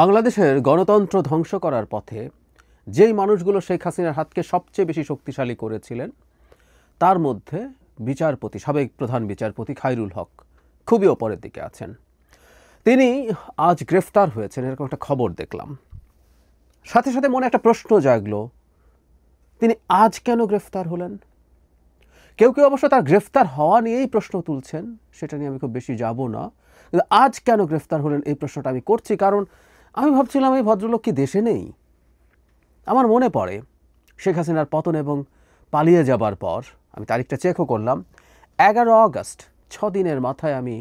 বাংলাদেশের গণতন্ত্র ধ্বংস করার পথে যেই মানুষগুলো শেখ হাসিনার হাতকে সবচেয়ে বেশি শক্তিশালী করেছিলেন তার মধ্যে বিচারপতি সাবেক প্রধান বিচারপতি খায়রুল হক খুবই ওপরের দিকে আছেন। তিনি আজ গ্রেফতার হয়েছেন এরকম একটা খবর দেখলাম, সাথে সাথে মনে একটা প্রশ্ন জাগলো, তিনি আজ কেন গ্রেফতার হলেন? কেউ কেউ অবশ্য তার গ্রেফতার হওয়া নিয়েই প্রশ্ন তুলছেন, সেটা নিয়ে আমি খুব বেশি যাব না, কিন্তু আজ কেন গ্রেফতার হলেন এই প্রশ্নটা আমি করছি, কারণ আমি ভাবছিলাম এই ভদ্রলোক কি দেশে নেই। আমার মনে পড়ে শেখ হাসিনার পতন এবং পালিয়ে যাবার পর আমি তারিখটা চেকও করলাম, 11 অগস্ট 6 দিনের মাথায় আমি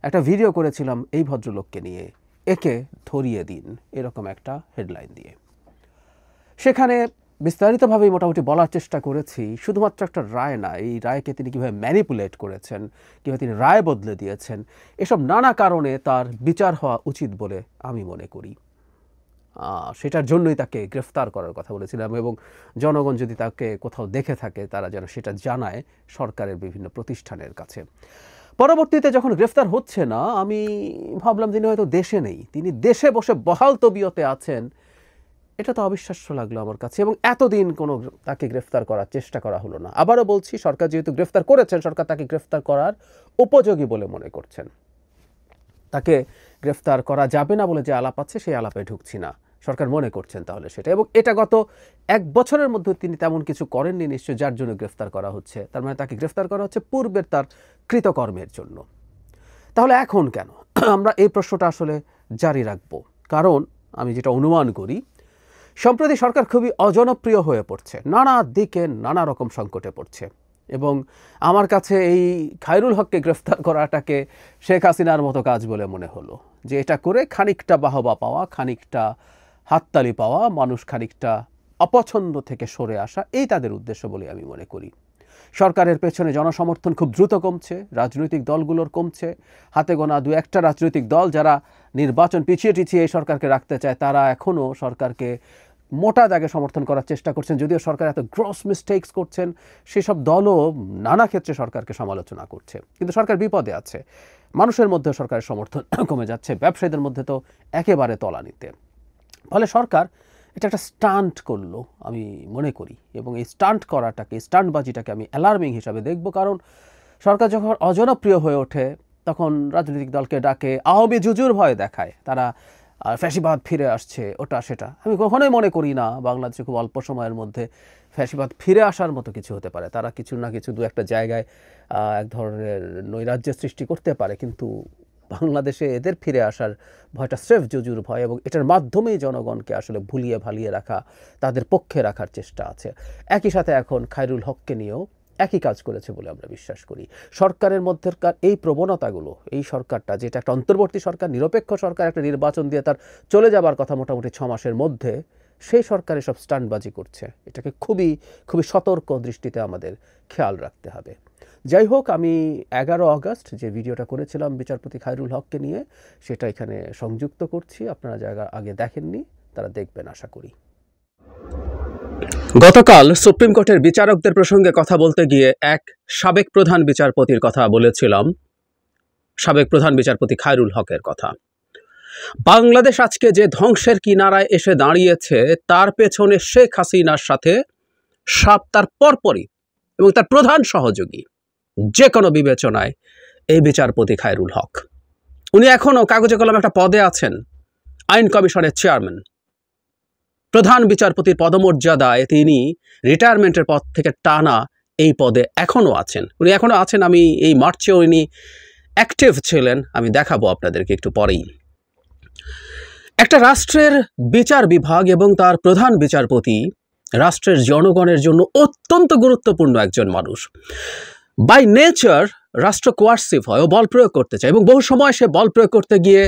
একটা ভিডিও করেছিলাম এই ভদ্রলোককে নিয়ে, একে ধরিয়ে দিন এরকম একটা হেডলাইন দিয়ে। সেখানে বিস্তারিতভাবেই মোটামুটি বলার চেষ্টা করেছি, শুধুমাত্র একটা রায় না, এই রায়কে তিনি কীভাবে ম্যানিপুলেট করেছেন, কীভাবে তিনি রায় বদলে দিয়েছেন, এসব নানা কারণে তার বিচার হওয়া উচিত বলে আমি মনে করি। সেটার জন্যই তাকে গ্রেফতার করার কথা বলেছিলাম এবং জনগণ যদি তাকে কোথাও দেখে থাকে তারা যেন সেটা জানায় সরকারের বিভিন্ন প্রতিষ্ঠানের কাছে। পরবর্তীতে যখন গ্রেফতার হচ্ছে না, আমি ভাবলাম তিনি হয়তো দেশে নেই, তিনি দেশে বসে বহাল তবিয়তে আছেন। এটা তো অবিশ্বাস্য লাগলো আমার কাছে, এবং এতদিন কোনো তাকে গ্রেফতার করার চেষ্টা করা হলো না। আবারও বলছি, সরকার যেহেতু গ্রেফতার করেছেন, সরকার তাকে গ্রেফতার করার উপযোগী বলে মনে করছেন। তাকে গ্রেফতার করা যাবে না বলে যে আলাপ আছে, সেই আলাপে ঢুকছি না, সরকার মনে করছেন তাহলে সেটা, এবং এটা গত 1 বছরের মধ্যে তিনি তেমন কিছু করেননি নিশ্চয় যার জন্য গ্রেফতার করা হচ্ছে। তার মানে তাকে গ্রেফতার করা হচ্ছে পূর্বের তার কৃতকর্মের জন্য। তাহলে এখন কেন? আমরা এই প্রশ্নটা আসলে জারি রাখব, কারণ আমি যেটা অনুমান করি, সম্প্রতি সরকার খুবই অজনপ্রিয় হয়ে পড়ছে, নানা দিকে নানা রকম সংকটে পড়ছে, এবং আমার কাছে এই খায়রুল হককে গ্রেফতার করাটাকে শেখ হাসিনার মতো কাজ বলে মনে হলো, যে এটা করে খানিকটা বাহবা পাওয়া, খানিকটা হাততালি পাওয়া, মানুষ খানিকটা অপছন্দ থেকে সরে আসা, এই তাদের উদ্দেশ্য বলে আমি মনে করি। সরকারের পেছনে জনসমর্থন খুব দ্রুত কমছে, রাজনৈতিক দলগুলোর কমছে, হাতে গোনা 2-1টা রাজনৈতিক দল যারা নির্বাচন পিছিয়ে টিছিয়ে এই সরকারকে রাখতে চায়, তারা এখনও সরকারকে মোটা দাগে সমর্থন করার চেষ্টা করছেন। যদিও সরকার এত গ্রস মিস্টেকস করছেন, সেসব দলও নানা ক্ষেত্রে সরকারকে সমালোচনা করছে, কিন্তু সরকার বিপদে আছে। মানুষের মধ্যে সরকারের সমর্থন কমে যাচ্ছে, ব্যবসায়ীদের মধ্যে তো একেবারে তলানিতে। ফলে সরকার এটা একটা স্টান্ট করলো আমি মনে করি, এবং এই স্টান্ট করাটাকে, স্টান্টবাজিটাকে আমি অ্যালার্মিং হিসাবে দেখব। কারণ সরকার যখন অজনপ্রিয় হয়ে ওঠে তখন রাজনৈতিক দলকে ডাকে, আওয়ামী জুজুর ভয় দেখায়, তারা ফ্যাসিবাদ ফিরে আসছে, ওটা সেটা। আমি কখনোই মনে করি না বাংলাদেশে খুব অল্প সময়ের মধ্যে ফ্যাসিবাদ ফিরে আসার মতো কিছু হতে পারে। তারা কিছু না কিছু 2-1টা জায়গায় এক ধরনের নৈরাজ্যের সৃষ্টি করতে পারে, কিন্তু বাংলাদেশে এদের ফিরে আসার ভয়টা স্রেফ জুজুর ভয়, এবং এটার মাধ্যমেই জনগণকে আসলে ভুলিয়ে ভালিয়ে রাখা, তাদের পক্ষে রাখার চেষ্টা আছে। একই সাথে এখন খায়রুল হককে নিয়েও একই কাজ করেছে বলে আমরা বিশ্বাস করি। সরকারের মধ্যেকার এই প্রবণতাগুলো, এই সরকারটা যেটা একটা অন্তর্বর্তী সরকার, নিরপেক্ষ সরকার, একটা নির্বাচন দিয়ে তার চলে যাবার কথা মোটামুটি 6 মাসের মধ্যে, সেই সরকার এসব স্টান্টবাজি করছে। এটাকে খুবই খুবই সতর্ক দৃষ্টিতে আমাদের খেয়াল রাখতে হবে। যাই হোক, আমি 11 অগস্ট যে ভিডিওটা করেছিলাম বিচারপতি খায়রুল হককে নিয়ে, সেটা এখানে সংযুক্ত করছি। আপনারা যারা আগে দেখেননি তারা দেখবেন আশা করি। গতকাল সুপ্রিম কোর্টের বিচারকদের প্রসঙ্গে কথা বলতে গিয়ে এক সাবেক প্রধান বিচারপতির কথা বলেছিলাম, সাবেক প্রধান বিচারপতি খায়রুল হকের কথা। বাংলাদেশ আজকে যে ধ্বংসের কিনারায় এসে দাঁড়িয়েছে, তার পেছনে শেখ হাসিনার সাথে তার পরপরই এবং তার প্রধান সহযোগী যে কোনো বিবেচনায় এই বিচারপতি খায়রুল হক। উনি এখনও কাগজে কলমে একটা পদে আছেন, আইন কমিশনের চেয়ারম্যান। প্রধান বিচারপতির পদমর্যাদায় তিনি রিটায়ারমেন্টের পদ থেকে টানা এই পদে এখনও আছেন। উনি এখনও আছেন, আমি এই মার্চেও উনি অ্যাক্টিভ ছিলেন, আমি দেখাবো আপনাদেরকে একটু পরেই। একটা রাষ্ট্রের বিচার বিভাগ এবং তার প্রধান বিচারপতি রাষ্ট্রের জনগণের জন্য অত্যন্ত গুরুত্বপূর্ণ একজন মানুষ। বাই নেচার রাষ্ট্র কোয়ার্সিভ হয়, ও বল প্রয়োগ করতে চায়, এবং বহু সময় সে বল প্রয়োগ করতে গিয়ে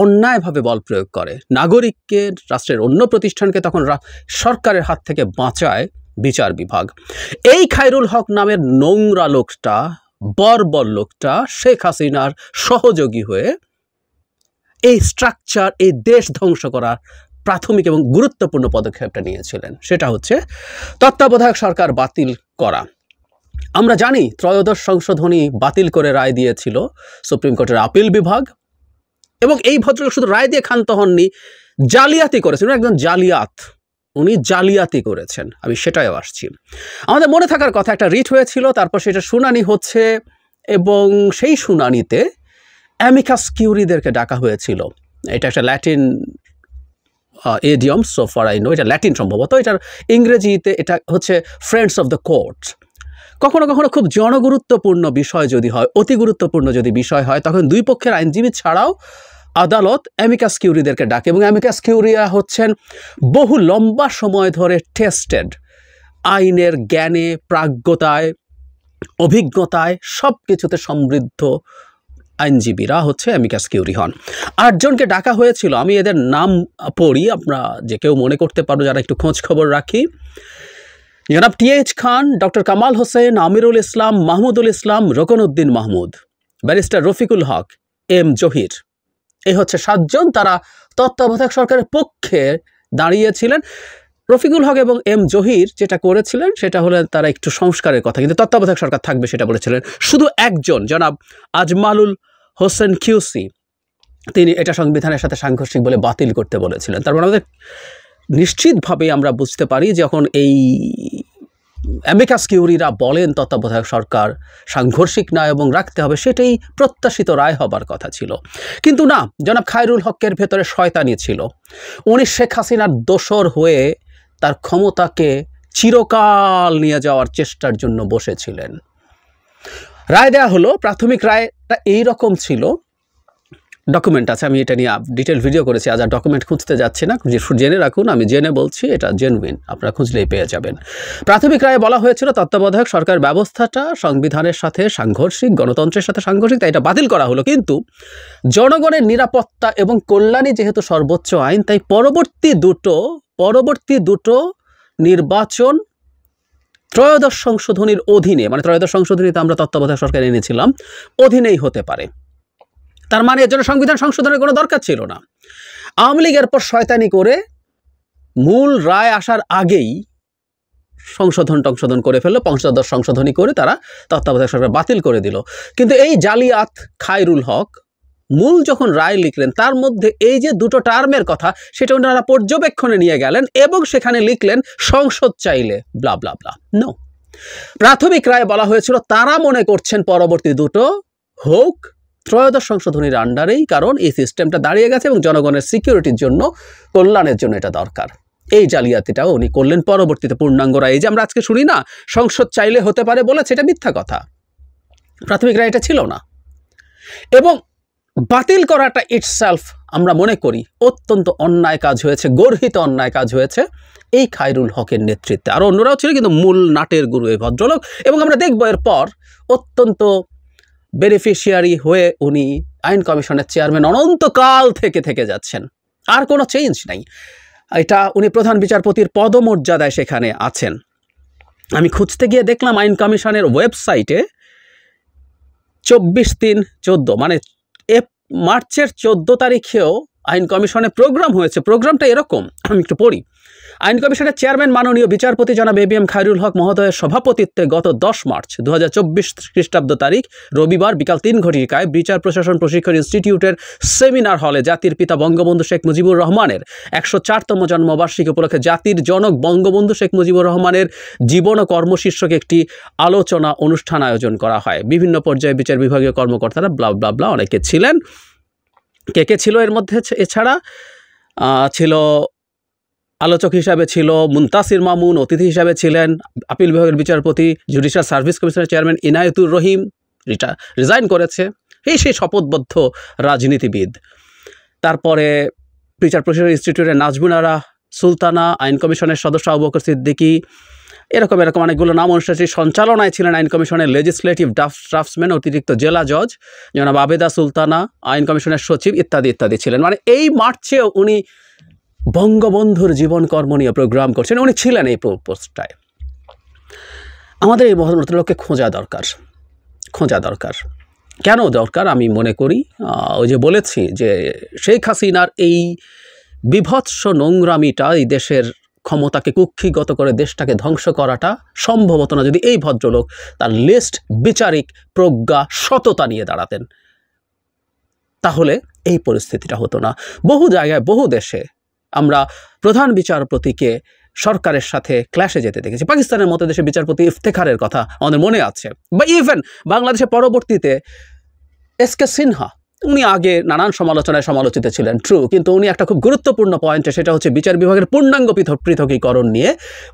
অন্যায়ভাবে বল প্রয়োগ করে। নাগরিককে, রাষ্ট্রের অন্য প্রতিষ্ঠানকে তখন সরকারের হাত থেকে বাঁচায় বিচার বিভাগ। এই খায়রুল হক নামের নোংরা লোকটা, বর্বর লোকটা শেখ হাসিনার সহযোগী হয়ে এই স্ট্রাকচার, এই দেশ ধ্বংস করার প্রাথমিক এবং গুরুত্বপূর্ণ পদক্ষেপটা নিয়েছিলেন। সেটা হচ্ছে তত্ত্বাবধায়ক সরকার বাতিল করা। আমরা জানি 3য় সংশোধনী বাতিল করে রায় দিয়েছিল সুপ্রিম কোর্টের আপিল বিভাগ, এবং এই ভদ্রলোক শুধু রায় দিয়ে ক্ষান্ত হননি, জালিয়াতি করেছেন, একজন জালিয়াত, উনি জালিয়াতি করেছেন। আমি সেটাই আসছি। আমাদের মনে থাকার কথা, একটা রিট হয়েছিল, তারপর সেটা শুনানি হচ্ছে, এবং সেই শুনানিতে অ্যামিকাস কিউরিদেরকে ডাকা হয়েছিল। এটা একটা Latin idiom, so far I know, এটা ল্যাটিন সম্ভবত, এটার ইংরেজিতে এটা হচ্ছে ফ্রেন্ডস অফ দ্য কোর্ট। কখনো কখনো খুব জনগুরুত্বপূর্ণ বিষয় যদি হয়, অতি গুরুত্বপূর্ণ যদি বিষয় হয়, তখন দুই পক্ষের আইনজীবী ছাড়াও আদালত অ্যামিকাস কিউরিদেরকে ডাকে, এবং অ্যামিকাস কিউরিরা হচ্ছেন বহু লম্বা সময় ধরে টেস্টেড, আইনের জ্ঞানে, প্রাজ্ঞতায়, অভিজ্ঞতায় সব কিছুতে সমৃদ্ধ আইনজীবীরা হচ্ছে অ্যামিকাস কিউরি হন। 8 জনকে ডাকা হয়েছিল। আমি এদের নাম পড়ি, আপনারা যে কেউ মনে করতে পারবো যারা একটু খোঁজ খবর রাখি। জনাব টি.এইচ. খান, ডক্টর কামাল হোসেন, আমিরুল ইসলাম, মাহমুদুল ইসলাম, রকনউদ্দিন মাহমুদ, ব্যারিস্টার রফিকুল হক, এম জহির। এই হচ্ছে 7 জন, তারা তত্ত্বাবধায়ক সরকারের পক্ষে দাঁড়িয়েছিলেন। রফিকুল হক এবং এম জহির যেটা করেছিলেন সেটা হলো তারা একটু সংস্কারের কথা, কিন্তু তত্ত্বাবধায়ক সরকার থাকবে সেটা বলেছিলেন। শুধু একজন, জনাব আজমালুল হোসেন কিউসি, তিনি এটা সংবিধানের সাথে সাংঘর্ষিক বলে বাতিল করতে বলেছিলেন। তারপর আমাদের নিশ্চিতভাবে আমরা বুঝতে পারি যখন এই অ্যামিকাস কিউরিরা বলেন তত্ত্বাবধায়ক সরকার সাংঘর্ষিক নয় এবং রাখতে হবে, সেটাই প্রত্যাশিত রায় হবার কথা ছিল। কিন্তু না, জনাব খায়রুল হকের ভেতরে শয়তানি ছিল। উনি শেখ হাসিনার দোসর হয়ে তার ক্ষমতাকে চিরকাল নিয়ে যাওয়ার চেষ্টার জন্য বসেছিলেন। রায় দেওয়া হলো, প্রাথমিক রায়টা এইরকম ছিল, ডকুমেন্ট আছে, আমি এটা নিয়ে ডিটেল ভিডিও করেছি, আজ আর ডকুমেন্ট খুঁজতে যাচ্ছি না, জেনে রাখুন, আমি জেনে বলছি, এটা জেনুইন, আপনারা খুঁজলেই পেয়ে যাবেন। প্রাথমিক রায়ে বলা হয়েছিল তত্ত্বাবধায়ক সরকার ব্যবস্থাটা সংবিধানের সাথে সাংঘর্ষিক, গণতন্ত্রের সাথে সাংঘর্ষিক, তাই এটা বাতিল করা হলো। কিন্তু জনগণের নিরাপত্তা এবং কল্যাণই যেহেতু সর্বোচ্চ আইন, তাই পরবর্তী দুটো নির্বাচন ত্রয়োদশ সংশোধনীর অধীনে, মানে ত্রয়োদশ সংশোধনীতে আমরা তত্ত্বাবধায়ক সরকার এনেছিলাম, অধীনেই হতে পারে। তার মানে এর জন্য সংবিধান সংশোধনের কোনো দরকার ছিল না। আওয়ামী লীগের পর শয়তানি করে মূল রায় আসার আগেই সংশোধন করে ফেললো, পঞ্চদশ সংশোধনী করে তারা তত্ত্বাবধায়ক সরকার বাতিল করে দিল। কিন্তু এই জালিয়াত খায়রুল হক মূল যখন রায় লিখলেন, তার মধ্যে এই যে দুটো টার্মের কথা, সেটা ওনারা পর্যবেক্ষণে নিয়ে গেলেন এবং সেখানে লিখলেন সংসদ চাইলে ব্লা ব্লা ব্লা। নো, প্রাথমিক রায়ে বলা হয়েছিল তারা মনে করছেন পরবর্তী দুটো হোক ত্রয়োদশ সংশোধনীর আন্ডারেই, কারণ এই সিস্টেমটা দাঁড়িয়ে গেছে এবং জনগণের সিকিউরিটির জন্য, কল্যাণের জন্য এটা দরকার। এই জালিয়াতিটাও উনি করলেন পরবর্তীতে পূর্ণাঙ্গ রায়। এই যে আমরা আজকে শুনি না সংসদ চাইলে হতে পারে বলেছে, এটা মিথ্যা কথা। প্রাথমিক রায় এটা ছিল না, এবং বাতিল করাটা ইটসেলফ আমরা মনে করি অত্যন্ত অন্যায় কাজ হয়েছে, গর্হিত অন্যায় কাজ হয়েছে এই খায়রুল হকের নেতৃত্বে। আরও অন্যরাও ছিল, কিন্তু মূল নাটের গুরু এই ভদ্রলোক। এবং আমরা দেখব এরপর অত্যন্ত বেনিফিশিয়ারি হয়ে উনি আইন কমিশনের চেয়ারম্যান অনন্তকাল থেকে যাচ্ছেন, আর কোনো চেঞ্জ নাই। এটা উনি প্রধান বিচারপতির পদমর্যাদায় সেখানে আছেন। আমি খুঁজতে গিয়ে দেখলাম আইন কমিশনের ওয়েবসাইটে 24/3/14 মানে মার্চের 14 তারিখেও আইন কমিশনে প্রোগ্রাম হয়েছে। প্রোগ্রামটা এরকম, আমি একটু পড়ি। আইন কমিশনের চেয়ারম্যান মাননীয় বিচারপতি জনাব এবিএম খায়রুল হক মহোদয়ের সভাপতিত্বে গত 10 মার্চ 2024 খ্রিস্টাব্দ তারিখ রবিবার বিকাল 3 ঘটিকায় বিচার প্রশাসন প্রশিক্ষণ ইনস্টিটিউটের সেমিনার হলে জাতির পিতা বঙ্গবন্ধু শেখ মুজিবুর রহমানের 104তম জন্মবার্ষিকী উপলক্ষে জাতির জনক বঙ্গবন্ধু শেখ মুজিবুর রহমানের জীবন ও কর্ম শীর্ষক একটি আলোচনা অনুষ্ঠান আয়োজন করা হয়। বিভিন্ন পর্যায়ে বিচার বিভাগীয় কর্মকর্তারা ব্লা ব্লা ব্লা অনেকে ছিলেন। কে ছিল এর মধ্যে? এছাড়া ছিল আলোচক হিসাবে ছিল মুনতাসির মামুন, অতিথি হিসাবে ছিলেন আপিল বিভাগের বিচারপতি জুডিশিয়াল সার্ভিস কমিশনের চেয়ারম্যান ইনায়েতুর রহিম, রিজাইন করেছে, সেই শপথবদ্ধ রাজনীতিবিদ। তারপরে বিচার প্রশাসন ইনস্টিটিউটের নাজমুন আরা সুলতানা, আইন কমিশনের সদস্য আবু বকর সিদ্দিকী, এরকম অনেকগুলো নাম। অনুষ্ঠানটির সঞ্চালনায় ছিলেন আইন কমিশনের লেজিসলেটিভ ড্রাফটসম্যান অতিরিক্ত জেলা জজ জনাব আবেদা সুলতানা, আইন কমিশনের সচিব ইত্যাদি ছিলেন। মানে এই মার্চেও উনি বঙ্গবন্ধুর জীবন কর্ম নিয়ে প্রোগ্রাম করছেন, উনি ছিলেন এই পোস্টটায়। আমাদের এই ভদ্রলোককে খোঁজা দরকার। কেন দরকার? আমি মনে করি ওই যে বলেছি যে শেখ হাসিনার এই বিভৎস নোংরামিটা, এই দেশের ক্ষমতাকে কুক্ষিগত করে দেশটাকে ধ্বংস করাটা সম্ভবত না যদি এই ভদ্রলোক তার লিস্ট, বিচারিক প্রজ্ঞা, সততা নিয়ে দাঁড়াতেন, তাহলে এই পরিস্থিতিটা হতো না। বহু জায়গায় বহু দেশে আমরা প্রধান বিচারপতিকে সরকারের সাথে ক্ল্যাশে যেতে দেখেছি। পাকিস্তানের মতো দেশে বিচারপতি ইফতেখারের কথা আমাদের মনে আছে, বা ইভেন বাংলাদেশে পরবর্তীতে এসকে সিনহা, উনি আগে নানান সমালোচনায় সমালোচিত ছিলেন, ট্রু, কিন্তু উনি একটা খুব গুরুত্বপূর্ণ পয়েন্টে, সেটা হচ্ছে বিচার বিভাগের পূর্ণাঙ্গ পৃথকীকরণ নিয়ে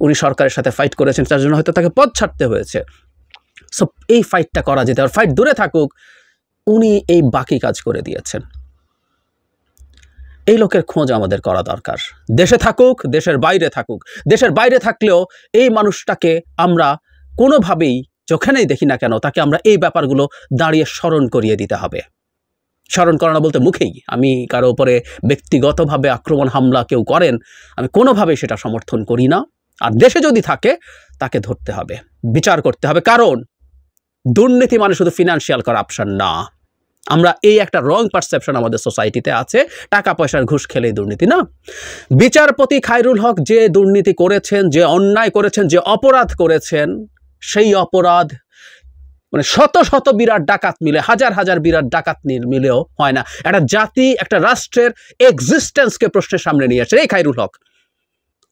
উনি সরকারের সাথে ফাইট করেছেন, তার জন্য হয়তো তাকে পদ ছাড়তে হয়েছে। সো এই ফাইটটা করা যেতে, আর ফাইট দূরে থাকুক, উনি এই বাকি কাজ করে দিয়েছেন। এই লোকের খোঁজ আমাদের করা দরকার। দেশে থাকুক, দেশের বাইরে থাকুক, দেশের বাইরে থাকলেও এই মানুষটাকে আমরা কোনোভাবেই যেখানেই দেখি না কেন, তাকে আমরা এই ব্যাপারগুলো দাঁড়িয়ে স্মরণ করিয়ে দিতে হবে। স্মরণ করানো বলতে মুখেই, আমি কারো উপরে ব্যক্তিগতভাবে আক্রমণ হামলা কেউ করেন, আমি কোনোভাবেই সেটা সমর্থন করি না। আর দেশে যদি থাকে তাকে ধরতে হবে, বিচার করতে হবে, কারণ দুর্নীতি মানে শুধু ফিনান্সিয়াল করাপশন না। আমরা এই একটা রং পারসেপশন আমাদের সোসাইটিতে আছে, টাকা পয়সার ঘুষ খেলেই দুর্নীতি, না। বিচারপতি খায়রুল হক যে দুর্নীতি করেছেন, যে অন্যায় করেছেন, যে অপরাধ করেছেন, সেই অপরাধ মানে শত শত বিরাট ডাকাত মিলে, হাজার হাজার বিরাট ডাকাত মিলেও হয় না। একটা জাতি, একটা রাষ্ট্রের এক্সিস্টেন্সকে প্রশ্নের সামনে নিয়ে আসে এই খায়রুল হক।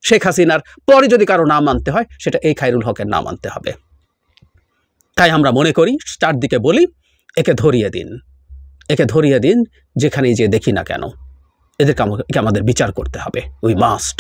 শেখ হাসিনার পরে যদি কারো নাম আনতে হয়, সেটা এই খায়রুল হকের নাম আনতে হবে। তাই আমরা মনে করি, চারদিকে বলি, একে ধরিয়ে দিন, একে ধরিয়ে দিন, যেখানেই যে দেখি না কেন, এদেরকে আমাদের বিচার করতে হবে। We must.